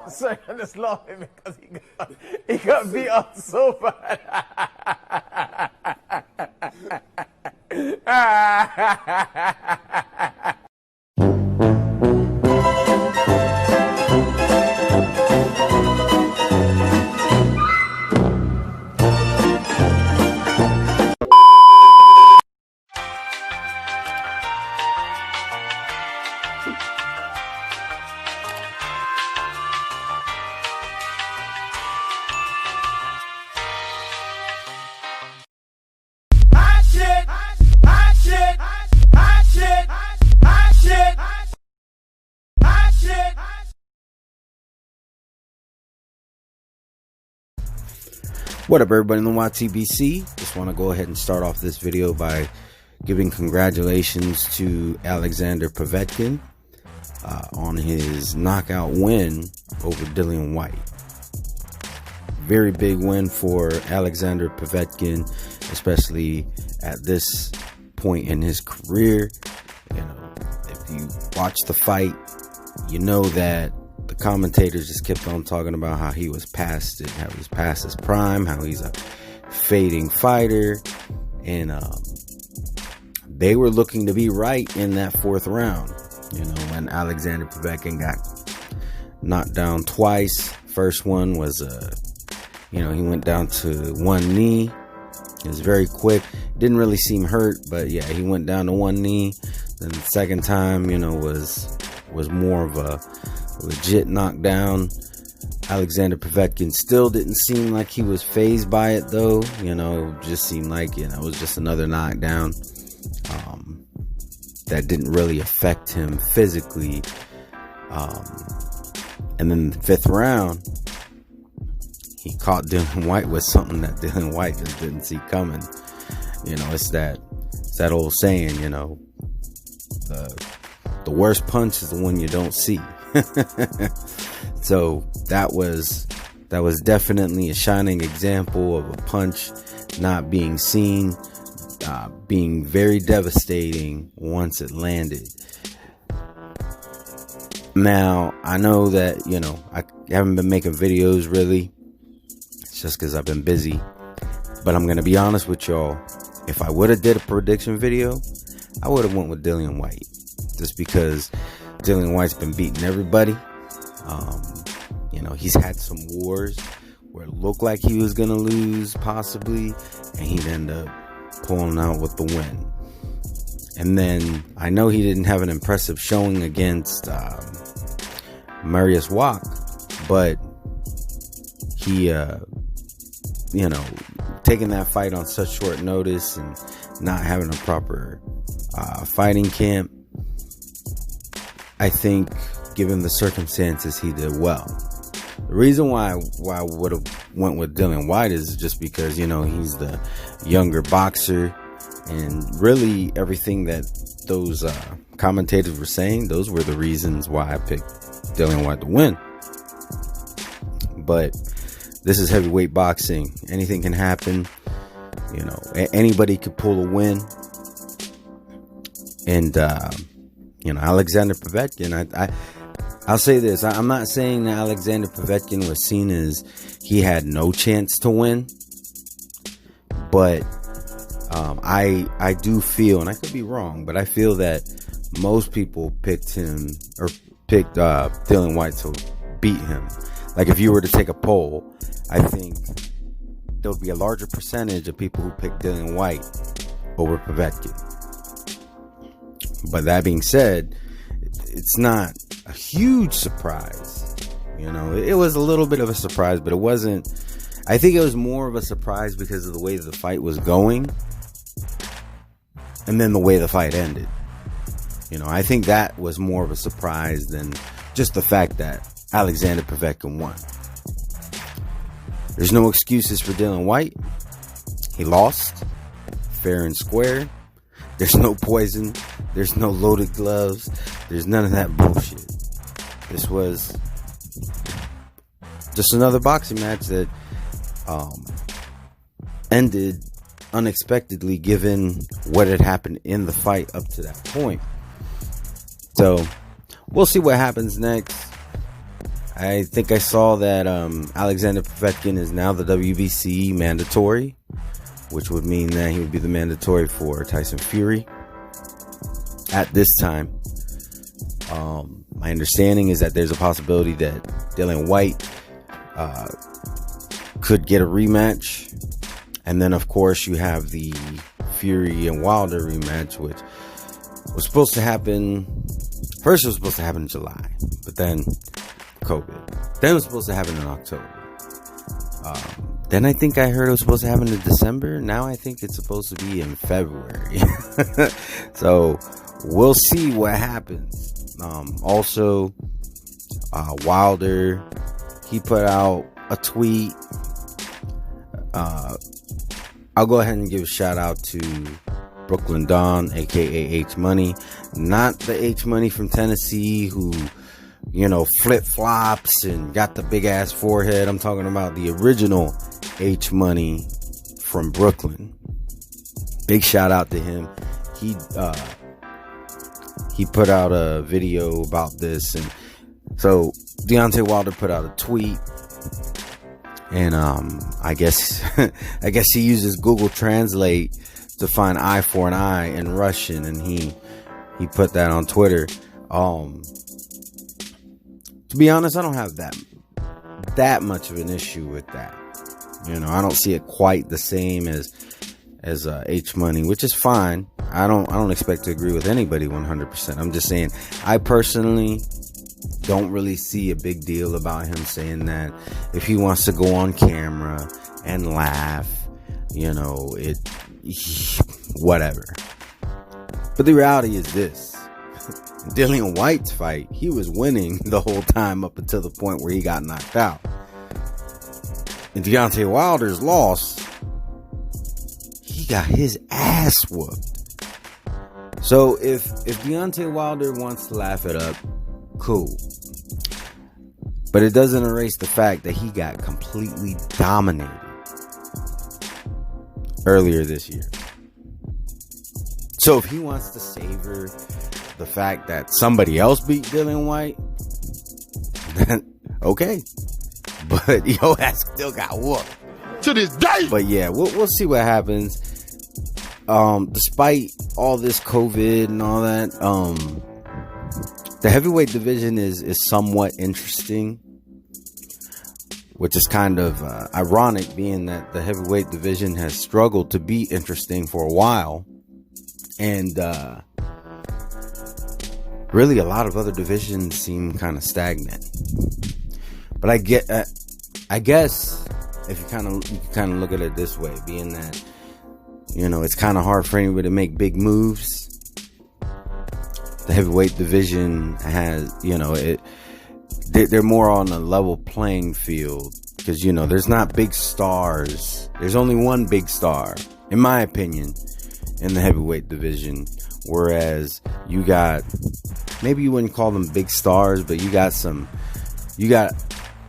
Sorry, I'm just laughing because he got beat up so bad. What up, everybody in the NBBC? Just want to go ahead and start off this video by giving congratulations to Alexander Povetkin on his knockout win over Dillian Whyte. Very big win for Alexander Povetkin, especially at this point in his career. You know, if you watch the fight, you know that the commentators just kept on talking about how he was past it, how he was past his prime, how he's a fading fighter, and they were looking to be right in that fourth round. You know, when Alexander Povetkin got knocked down twice. First one was he went down to one knee. It was very quick. Didn't really seem hurt, but yeah, he went down to one knee. Then the second time, was more of a legit knockdown. Alexander Povetkin still didn't seem like he was fazed by it, though. It just seemed like it was just another knockdown that didn't really affect him physically. And then the fifth round, he caught Dillian Whyte with something that Dillian Whyte just didn't see coming. It's that old saying, the worst punch is the one you don't see. So that was definitely a shining example of a punch not being seen, being very devastating once it landed. Now, I know that, I haven't been making videos really. It's just because I've been busy. But I'm going to be honest with y'all. If I would have did a prediction video, I would have went with Dillian Whyte. Just because Dillian Whyte's been beating everybody. He's had some wars where it looked like he was going to lose, possibly, and he'd end up pulling out with the win. And then I know he didn't have an impressive showing against Marius Wack, but he, taking that fight on such short notice and not having a proper fighting camp, I think, given the circumstances, he did well. The reason why I would have went with Dillian Whyte is just because, he's the younger boxer, and really everything that those commentators were saying, those were the reasons why I picked Dillian Whyte to win. But this is heavyweight boxing. Anything can happen. Anybody could pull a win. And, Alexander Povetkin, I'll say this. I'm not saying that Alexander Povetkin was seen as he had no chance to win. But I do feel, and I could be wrong, but I feel that most people picked Dillian Whyte to beat him. Like, if you were to take a poll, I think there would be a larger percentage of people who picked Dillian Whyte over Povetkin. But that being said, it's not a huge surprise. It was a little bit of a surprise, but it wasn't. I think it was more of a surprise because of the way the fight was going, and then the way the fight ended. I think that was more of a surprise than just the fact that Alexander Povetkin won. There's no excuses for Dillian Whyte. He lost, fair and square. There's no poison. There's no loaded gloves. There's none of that bullshit. This was just another boxing match that ended unexpectedly, given what had happened in the fight up to that point. So we'll see what happens next. I think I saw that Alexander Povetkin is now the WBC mandatory, which would mean that he would be the mandatory for Tyson Fury at this time. My understanding is that there's a possibility that Dillian Whyte could get a rematch. And then, of course, you have the Fury and Wilder rematch, which was supposed to happen. First, it was supposed to happen in July, but then COVID. Then it was supposed to happen in October. Then I think I heard it was supposed to happen in December. Now I think it's supposed to be in February. So we'll see what happens. Also, Wilder, he put out a tweet. I'll go ahead and give a shout out to Brooklyn Dawn, aka H Money, not the H Money from Tennessee who, flip flops and got the big ass forehead. I'm talking about the original H Money from Brooklyn. Big shout out to him. He put out a video about this, and so Deontay Wilder put out a tweet. And I guess he uses Google Translate to find eye for an eye in Russian, and he put that on Twitter. To be honest, I don't have that much of an issue with that. I don't see it quite the same as H Money, which is fine. I don't expect to agree with anybody 100%. I'm just saying I personally don't really see a big deal about him saying that. If he wants to go on camera and laugh, whatever. But the reality is this. Dillian Whyte's fight, he was winning the whole time up until the point where he got knocked out. And Deontay Wilder's loss, he got his ass whooped. So if Deontay Wilder wants to laugh it up, cool. But it doesn't erase the fact that he got completely dominated earlier this year. So if he wants to savor the fact that somebody else beat Dillian Whyte, then okay. But yo ass still got whooped to this day. But yeah, we'll see what happens. Despite all this COVID and all that, the heavyweight division is somewhat interesting, which is kind of ironic, being that the heavyweight division has struggled to be interesting for a while, and really a lot of other divisions seem kind of stagnant. But I guess if you kind of look at it this way, being that it's kind of hard for anybody to make big moves. The heavyweight division has, they're more on a level playing field, because there's not big stars. There's only one big star, in my opinion, in the heavyweight division. Whereas you got, maybe you wouldn't call them big stars, but you got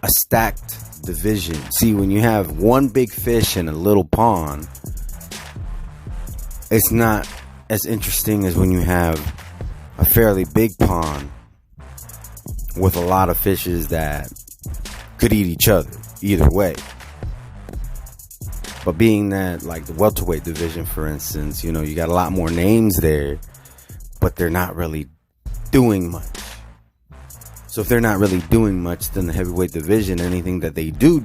a stacked division. See, when you have one big fish in a little pond, it's not as interesting as when you have a fairly big pond with a lot of fishes that could eat each other either way. But being that, like the welterweight division, for instance, you got a lot more names there, but they're not really doing much. So if they're not really doing much, then the heavyweight division, anything that they do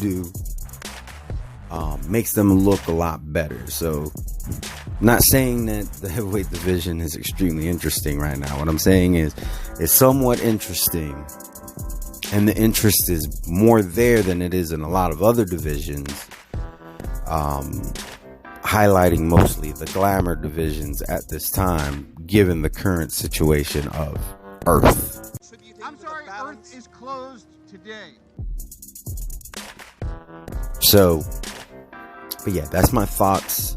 makes them look a lot better. So I'm not saying that the heavyweight division is extremely interesting right now. What I'm saying is it's somewhat interesting, and the interest is more there than it is in a lot of other divisions, highlighting mostly the glamour divisions at this time, given the current situation of Earth. I'm sorry, Earth is closed today. So, but yeah, that's my thoughts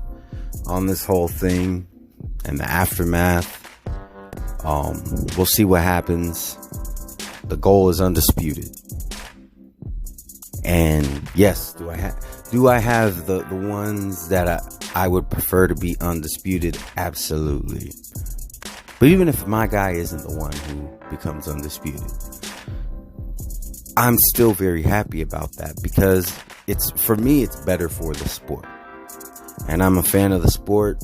on this whole thing and the aftermath. We'll see what happens. The goal is undisputed. And yes, do I have the ones that I would prefer to be undisputed? Absolutely. But even if my guy isn't the one who becomes undisputed, I'm still very happy about that because for me, it's better for the sport. And I'm a fan of the sport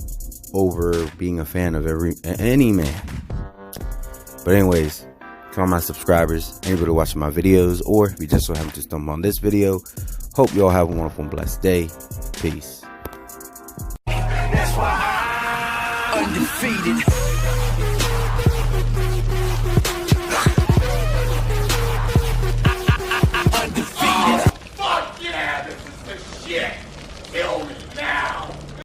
over being a fan of any man. But anyways, to all my subscribers, anybody watching my videos, or if you just so happen to stumble on this video, hope you all have a wonderful and blessed day. Peace. That's why I'm undefeated.